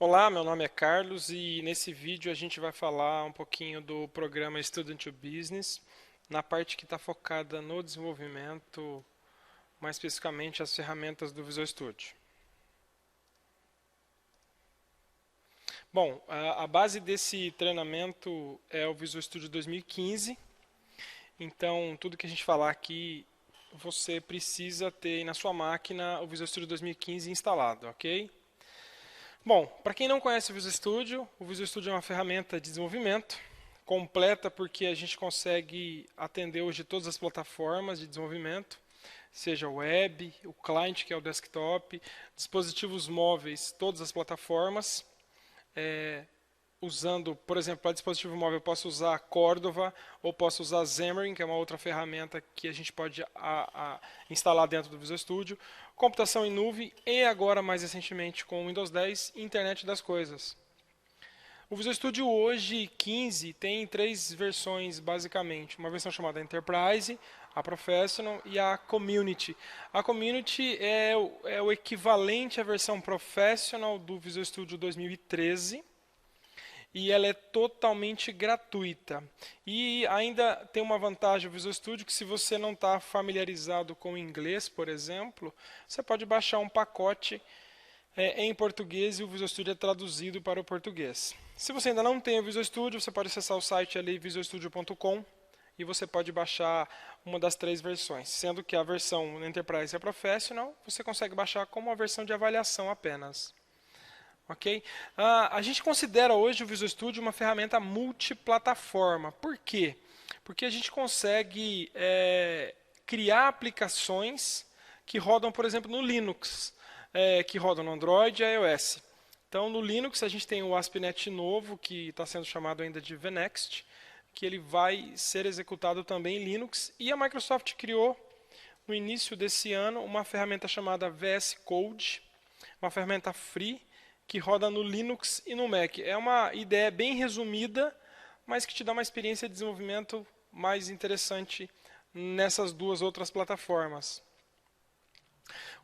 Olá, meu nome é Carlos e nesse vídeo a gente vai falar um pouquinho do programa Student to Business, na parte que está focada no desenvolvimento, mais especificamente as ferramentas do Visual Studio. Bom, a base desse treinamento é o Visual Studio 2015, então tudo que a gente falar aqui você precisa ter na sua máquina o Visual Studio 2015 instalado, ok? Bom, para quem não conhece o Visual Studio é uma ferramenta de desenvolvimento completa porque a gente consegue atender hoje todas as plataformas de desenvolvimento, seja web, o client que é o desktop, dispositivos móveis, todas as plataformas. Usando, por exemplo, para dispositivo móvel eu posso usar Cordova ou posso usar Xamarin, que é uma outra ferramenta que a gente pode instalar dentro do Visual Studio. Computação em nuvem e agora, mais recentemente, com o Windows 10, Internet das Coisas. O Visual Studio hoje, 15, tem três versões basicamente. Uma versão chamada Enterprise, a Professional e a Community. A Community é o equivalente à versão Professional do Visual Studio 2013. E ela é totalmente gratuita. E ainda tem uma vantagem o Visual Studio, que se você não está familiarizado com o inglês, por exemplo, você pode baixar um pacote em português e o Visual Studio é traduzido para o português. Se você ainda não tem o Visual Studio, você pode acessar o site ali visualstudio.com e você pode baixar uma das três versões, sendo que a versão Enterprise e a Professional você consegue baixar como uma versão de avaliação apenas. Ok? A gente considera hoje o Visual Studio uma ferramenta multiplataforma. Por quê? Porque a gente consegue criar aplicações que rodam, por exemplo, no Linux, que rodam no Android e iOS. Então, no Linux, a gente tem o ASP.NET novo, que está sendo chamado ainda de VNext, que ele vai ser executado também em Linux. E a Microsoft criou, no início desse ano, uma ferramenta chamada VS Code, uma ferramenta free, que roda no Linux e no Mac. É uma ideia bem resumida, mas que te dá uma experiência de desenvolvimento mais interessante nessas duas outras plataformas.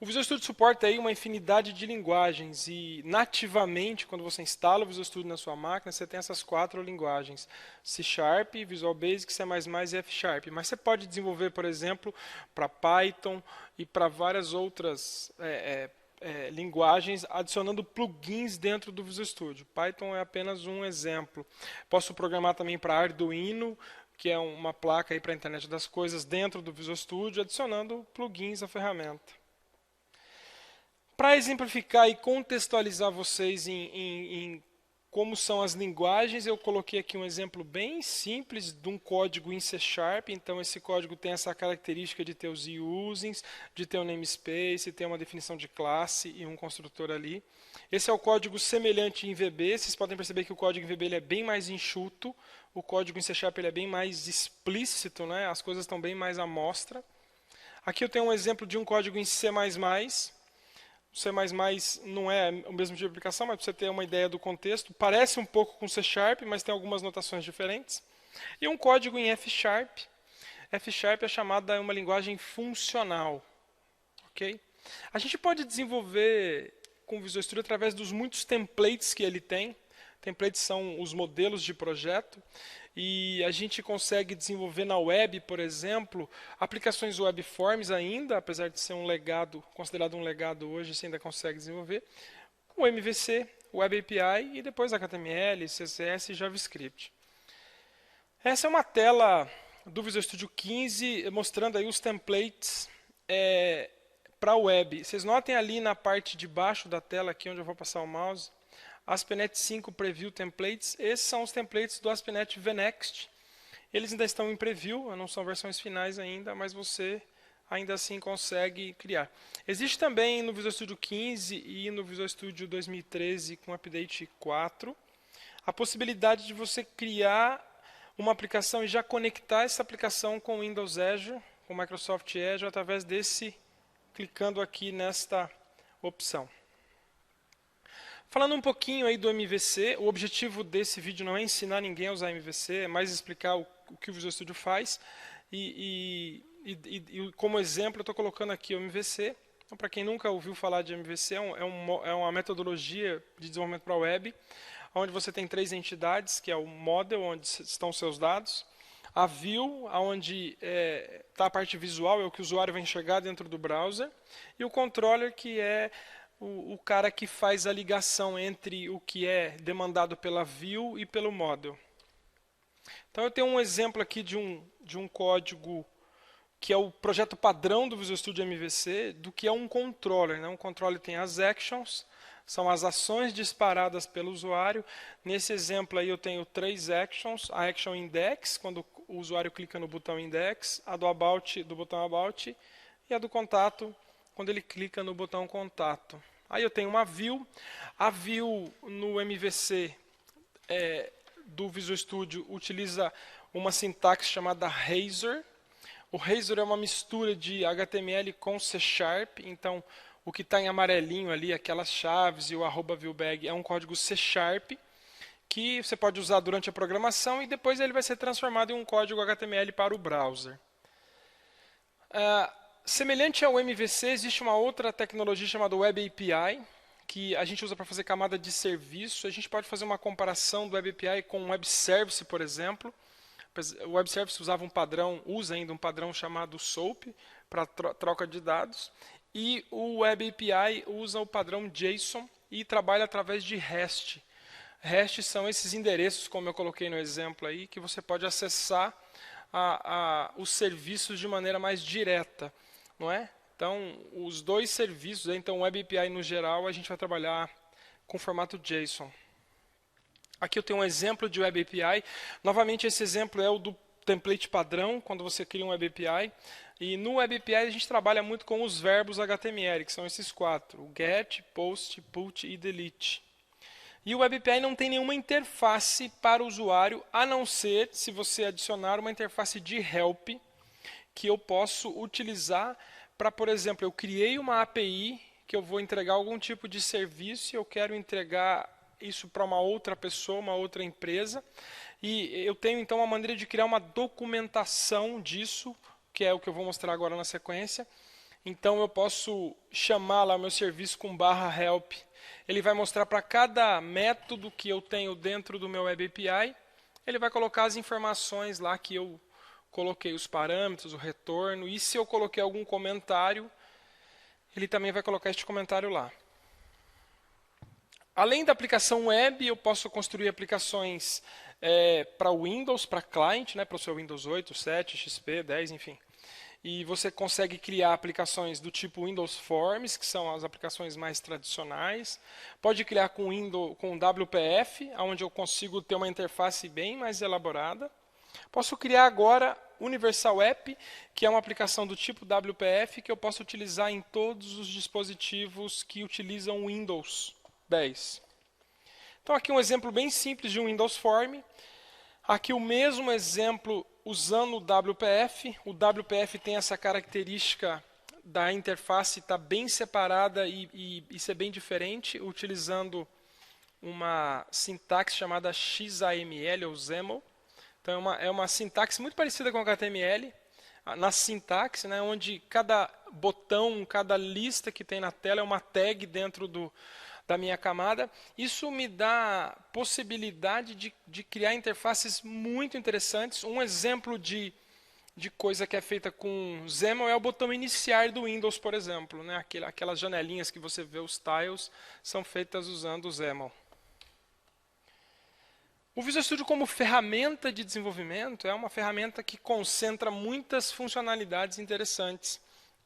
O Visual Studio suporta aí uma infinidade de linguagens e nativamente, quando você instala o Visual Studio na sua máquina, você tem essas quatro linguagens: C Sharp, Visual Basic, C++ e F Sharp. Mas você pode desenvolver, por exemplo, para Python e para várias outras linguagens, adicionando plugins dentro do Visual Studio. Python é apenas um exemplo. Posso programar também para Arduino, que é uma placa para a internet das coisas dentro do Visual Studio, adicionando plugins à ferramenta. Para exemplificar e contextualizar vocês em como são as linguagens, eu coloquei aqui um exemplo bem simples de um código em C Sharp. Então, esse código tem essa característica de ter os usings, de ter um namespace, ter uma definição de classe e um construtor ali. Esse é o código semelhante em VB. Vocês podem perceber que o código em VB ele é bem mais enxuto. O código em C Sharp ele é bem mais explícito, né? As coisas estão bem mais à mostra. Aqui eu tenho um exemplo de um código em C++. O C++ não é o mesmo tipo de aplicação, mas para você ter uma ideia do contexto, parece um pouco com C Sharp, mas tem algumas notações diferentes. E um código em F Sharp. F Sharp é chamada uma linguagem funcional. Okay? A gente pode desenvolver com o Visual Studio através dos muitos templates que ele tem. Templates são os modelos de projeto. E a gente consegue desenvolver na web, por exemplo, aplicações web forms ainda, apesar de ser um legado, considerado um legado hoje, você ainda consegue desenvolver, o MVC, Web API e depois HTML, CSS e JavaScript. Essa é uma tela do Visual Studio 15 mostrando aí os templates para a web. Vocês notem ali na parte de baixo da tela, aqui onde eu vou passar o mouse, ASP.NET 5 Preview Templates. Esses são os templates do ASP.NET VNext. Eles ainda estão em preview, não são versões finais ainda, mas você ainda assim consegue criar. Existe também no Visual Studio 15 e no Visual Studio 2013 com Update 4 a possibilidade de você criar uma aplicação e já conectar essa aplicação com o Windows Azure, com o Microsoft Azure, através clicando aqui nesta opção. Falando um pouquinho aí do MVC, o objetivo desse vídeo não é ensinar ninguém a usar MVC, é mais explicar o que o Visual Studio faz. E como exemplo, eu estou colocando aqui o MVC. Então, para quem nunca ouviu falar de MVC, é uma metodologia de desenvolvimento para a web, onde você tem 3 entidades, que é o model, onde estão os seus dados, a view, onde está a parte visual, é o que o usuário vai enxergar dentro do browser, e o controller, que é o cara que faz a ligação entre o que é demandado pela view e pelo model. Então eu tenho um exemplo aqui de um código que é o projeto padrão do Visual Studio MVC, do que é um controller, né? Um controller tem as actions, são as ações disparadas pelo usuário. Nesse exemplo aí eu tenho 3 actions, a action index, quando o usuário clica no botão index, a do about, do botão about, e a do contato, quando ele clica no botão contato. Aí eu tenho uma view, a view no MVC do Visual Studio utiliza uma sintaxe chamada Razor. O Razor é uma mistura de HTML com C#, então o que está em amarelinho ali, aquelas chaves e o @viewbag é um código C#, que você pode usar durante a programação e depois ele vai ser transformado em um código HTML para o browser. Semelhante ao MVC, existe uma outra tecnologia chamada Web API, que a gente usa para fazer camada de serviço. A gente pode fazer uma comparação do Web API com o Web Service, por exemplo. O Web Service usa ainda um padrão chamado SOAP para troca de dados. E o Web API usa o padrão JSON e trabalha através de REST. REST são esses endereços, como eu coloquei no exemplo aí, que você pode acessar os serviços de maneira mais direta, não é? Então, os 2 serviços, então o Web API no geral, a gente vai trabalhar com formato JSON. Aqui eu tenho um exemplo de Web API. Novamente, esse exemplo é o do template padrão, quando você cria um Web API. E no Web API a gente trabalha muito com os verbos HTML, que são esses 4. O get, post, put e delete. E o Web API não tem nenhuma interface para o usuário, a não ser se você adicionar uma interface de help, que eu posso utilizar para, por exemplo, eu criei uma API que eu vou entregar algum tipo de serviço e eu quero entregar isso para uma outra pessoa, uma outra empresa. E eu tenho então uma maneira de criar uma documentação disso, que é o que eu vou mostrar agora na sequência. Então eu posso chamar lá o meu serviço com /help. Ele vai mostrar para cada método que eu tenho dentro do meu Web API, ele vai colocar as informações lá que eu coloquei, os parâmetros, o retorno, e se eu coloquei algum comentário, ele também vai colocar este comentário lá. Além da aplicação web, eu posso construir aplicações para Windows, para client, né, para o seu Windows 8, 7, XP, 10, enfim. E você consegue criar aplicações do tipo Windows Forms, que são as aplicações mais tradicionais. Pode criar com WPF, onde eu consigo ter uma interface bem mais elaborada. Posso criar agora Universal App, que é uma aplicação do tipo WPF, que eu posso utilizar em todos os dispositivos que utilizam Windows 10. Então aqui um exemplo bem simples de um Windows Form. Aqui o mesmo exemplo usando o WPF. O WPF tem essa característica da interface estar bem separada e ser bem diferente, utilizando uma sintaxe chamada XAML ou XAML. Então é uma sintaxe muito parecida com HTML, na sintaxe, né, onde cada botão, cada lista que tem na tela é uma tag dentro da minha camada. Isso me dá possibilidade de criar interfaces muito interessantes. Um exemplo de coisa que é feita com XAML é o botão iniciar do Windows, por exemplo, né? Aquelas janelinhas que você vê, os tiles, são feitas usando o XAML. O Visual Studio como ferramenta de desenvolvimento é uma ferramenta que concentra muitas funcionalidades interessantes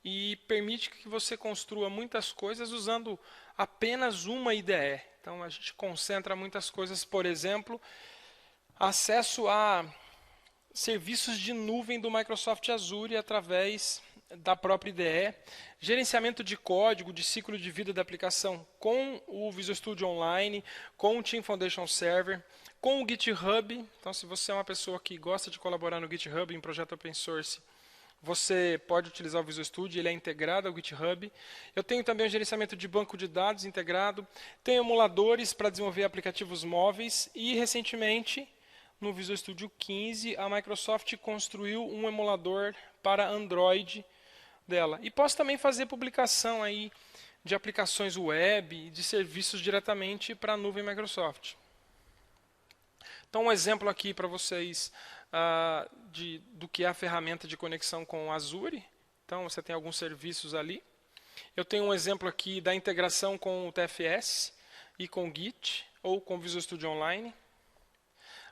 e permite que você construa muitas coisas usando apenas uma IDE. Então a gente concentra muitas coisas, por exemplo, acesso a serviços de nuvem do Microsoft Azure através da própria IDE, gerenciamento de código, de ciclo de vida da aplicação com o Visual Studio Online, com o Team Foundation Server, com o GitHub. Então, se você é uma pessoa que gosta de colaborar no GitHub em projeto open source, você pode utilizar o Visual Studio, ele é integrado ao GitHub. Eu tenho também o gerenciamento de banco de dados integrado, tenho emuladores para desenvolver aplicativos móveis e, recentemente, no Visual Studio 15, a Microsoft construiu um emulador para Android dela. E posso também fazer publicação aí de aplicações web e de serviços diretamente para a nuvem Microsoft. Então, um exemplo aqui para vocês do que é a ferramenta de conexão com o Azure. Então, você tem alguns serviços ali. Eu tenho um exemplo aqui da integração com o TFS e com o Git, ou com o Visual Studio Online.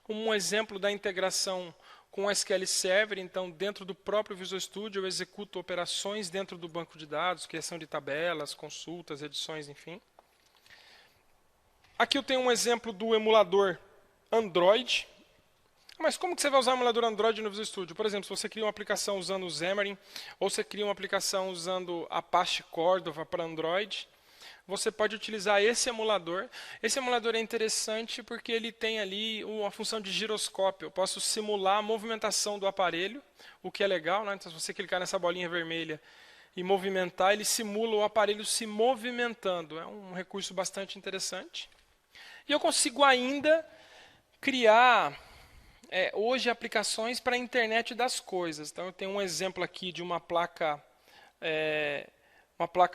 Um exemplo da integração com o SQL Server. Então, dentro do próprio Visual Studio, eu executo operações dentro do banco de dados, criação de tabelas, consultas, edições, enfim. Aqui eu tenho um exemplo do emulador Android. Mas como que você vai usar o emulador Android no Visual Studio? Por exemplo, se você cria uma aplicação usando o Xamarin, ou você cria uma aplicação usando Apache Cordova para Android, você pode utilizar esse emulador. Esse emulador é interessante porque ele tem ali uma função de giroscópio. Eu posso simular a movimentação do aparelho, o que é legal, né? Então, se você clicar nessa bolinha vermelha e movimentar, ele simula o aparelho se movimentando. É um recurso bastante interessante. E eu consigo ainda criar hoje aplicações para a internet das coisas. Então eu tenho um exemplo aqui de uma placa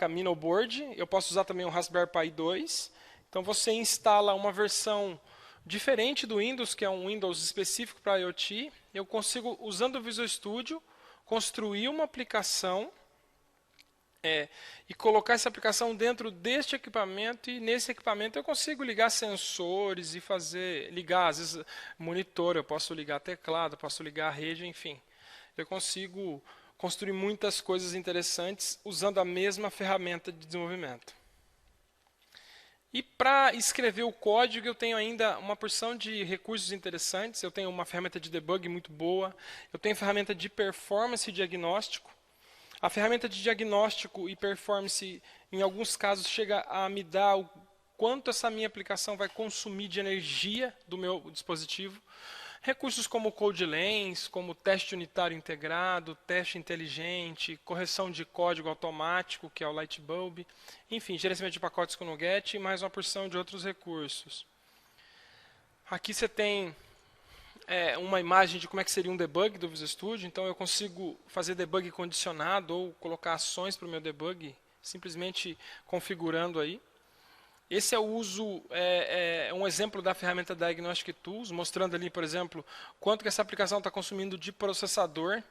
Minoboard. Eu posso usar também o Raspberry Pi 2. Então você instala uma versão diferente do Windows, que é um Windows específico para IoT. Eu consigo, usando o Visual Studio, construir uma aplicação e colocar essa aplicação dentro deste equipamento, e nesse equipamento eu consigo ligar sensores e ligar, às vezes, monitor, eu posso ligar teclado, posso ligar a rede, enfim. Eu consigo construir muitas coisas interessantes usando a mesma ferramenta de desenvolvimento. E para escrever o código, eu tenho ainda uma porção de recursos interessantes. Eu tenho uma ferramenta de debug muito boa, eu tenho ferramenta de performance e diagnóstico. A ferramenta de diagnóstico e performance, em alguns casos, chega a me dar o quanto essa minha aplicação vai consumir de energia do meu dispositivo. Recursos como CodeLens, como teste unitário integrado, teste inteligente, correção de código automático, que é o Lightbulb, enfim, gerenciamento de pacotes com NuGet e mais uma porção de outros recursos. Aqui você tem uma imagem de como é que seria um debug do Visual Studio. Então eu consigo fazer debug condicionado ou colocar ações para o meu debug, simplesmente configurando aí. Esse é o uso, um exemplo da ferramenta Diagnostic Tools, mostrando ali, por exemplo, quanto que essa aplicação está consumindo de processador,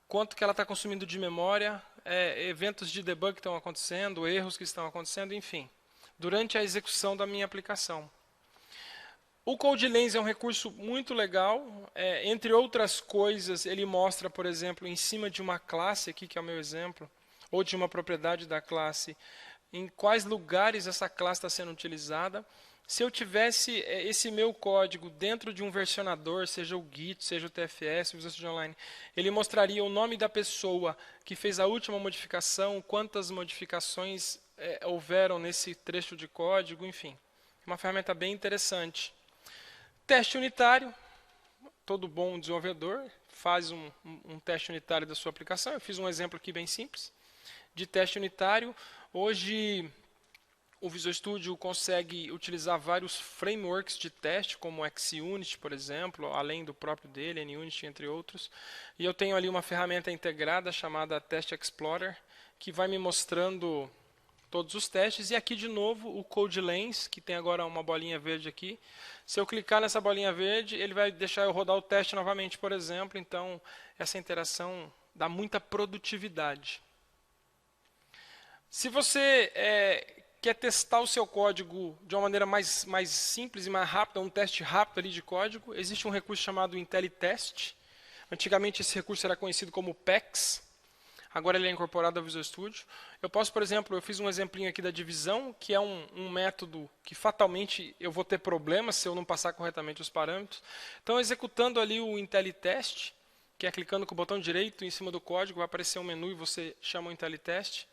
quanto que ela está consumindo de memória, eventos de debug que estão acontecendo, erros que estão acontecendo, enfim, durante a execução da minha aplicação. O CodeLens é um recurso muito legal. Entre outras coisas, ele mostra, por exemplo, em cima de uma classe, aqui que é o meu exemplo, ou de uma propriedade da classe, em quais lugares essa classe está sendo utilizada. Se eu tivesse esse meu código dentro de um versionador, seja o Git, seja o TFS, o Visual Studio Online, ele mostraria o nome da pessoa que fez a última modificação, quantas modificações houveram nesse trecho de código, enfim. Uma ferramenta bem interessante. Teste unitário, todo bom desenvolvedor faz um teste unitário da sua aplicação. Eu fiz um exemplo aqui bem simples de teste unitário. Hoje o Visual Studio consegue utilizar vários frameworks de teste, como o XUnit, por exemplo, além do próprio dele, NUnit, entre outros. E eu tenho ali uma ferramenta integrada chamada Test Explorer, que vai me mostrando todos os testes. E aqui de novo o CodeLens, que tem agora uma bolinha verde aqui. Se eu clicar nessa bolinha verde, ele vai deixar eu rodar o teste novamente, por exemplo. Então essa interação dá muita produtividade. Se você quer testar o seu código de uma maneira mais simples e mais rápida, um teste rápido ali de código, existe um recurso chamado IntelliTest. Antigamente esse recurso era conhecido como PEX. Agora ele é incorporado ao Visual Studio. Eu posso, por exemplo, eu fiz um exemplinho aqui da divisão, que é um método que fatalmente eu vou ter problemas se eu não passar corretamente os parâmetros. Então, executando ali o IntelliTest, que é clicando com o botão direito em cima do código, vai aparecer um menu e você chama o IntelliTest.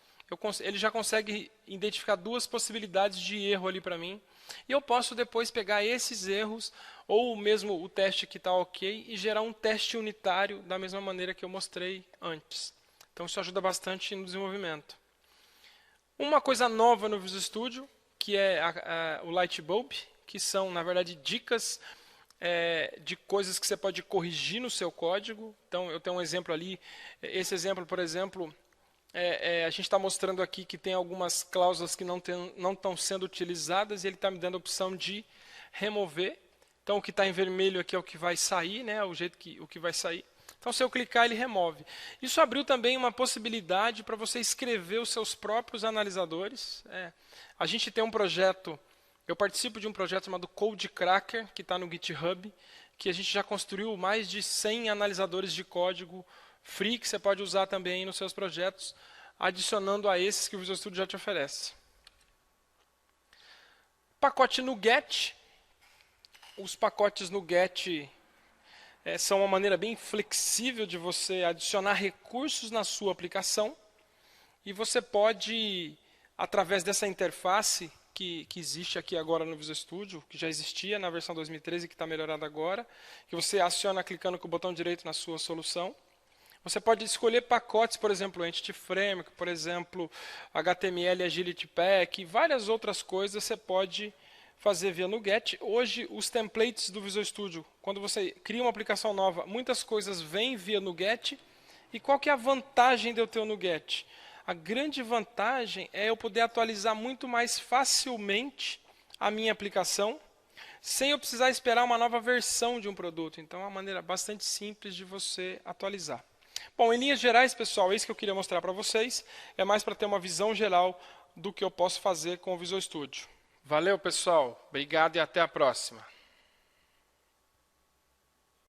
Ele já consegue identificar duas possibilidades de erro ali para mim. E eu posso depois pegar esses erros, ou mesmo o teste que está ok, e gerar um teste unitário da mesma maneira que eu mostrei antes. Então isso ajuda bastante no desenvolvimento. Uma coisa nova no Visual Studio, que é o Lightbulb, que são, na verdade, dicas de coisas que você pode corrigir no seu código. Então, eu tenho um exemplo ali. Esse exemplo, por exemplo, a gente está mostrando aqui que tem algumas cláusulas que não estão sendo utilizadas e ele está me dando a opção de remover. Então, o que está em vermelho aqui é o que vai sair, né? O que vai sair. Então, se eu clicar, ele remove. Isso abriu também uma possibilidade para você escrever os seus próprios analisadores. A gente tem um projeto, eu participo de um projeto chamado Code Cracker, que está no GitHub, que a gente já construiu mais de 100 analisadores de código free, que você pode usar também nos seus projetos, adicionando a esses que o Visual Studio já te oferece. Pacote NuGet. Os pacotes NuGet são uma maneira bem flexível de você adicionar recursos na sua aplicação. E você pode, através dessa interface que existe aqui agora no Visual Studio, que já existia na versão 2013, que está melhorada agora, que você aciona clicando com o botão direito na sua solução. Você pode escolher pacotes, por exemplo, Entity Framework, por exemplo, HTML Agility Pack, e várias outras coisas você pode fazer via NuGet. Hoje, os templates do Visual Studio, quando você cria uma aplicação nova, muitas coisas vêm via NuGet. E qual que é a vantagem de eu ter o NuGet? A grande vantagem é eu poder atualizar muito mais facilmente a minha aplicação, sem eu precisar esperar uma nova versão de um produto. Então, é uma maneira bastante simples de você atualizar. Bom, em linhas gerais, pessoal, é isso que eu queria mostrar para vocês. É mais para ter uma visão geral do que eu posso fazer com o Visual Studio. Valeu, pessoal. Obrigado e até a próxima.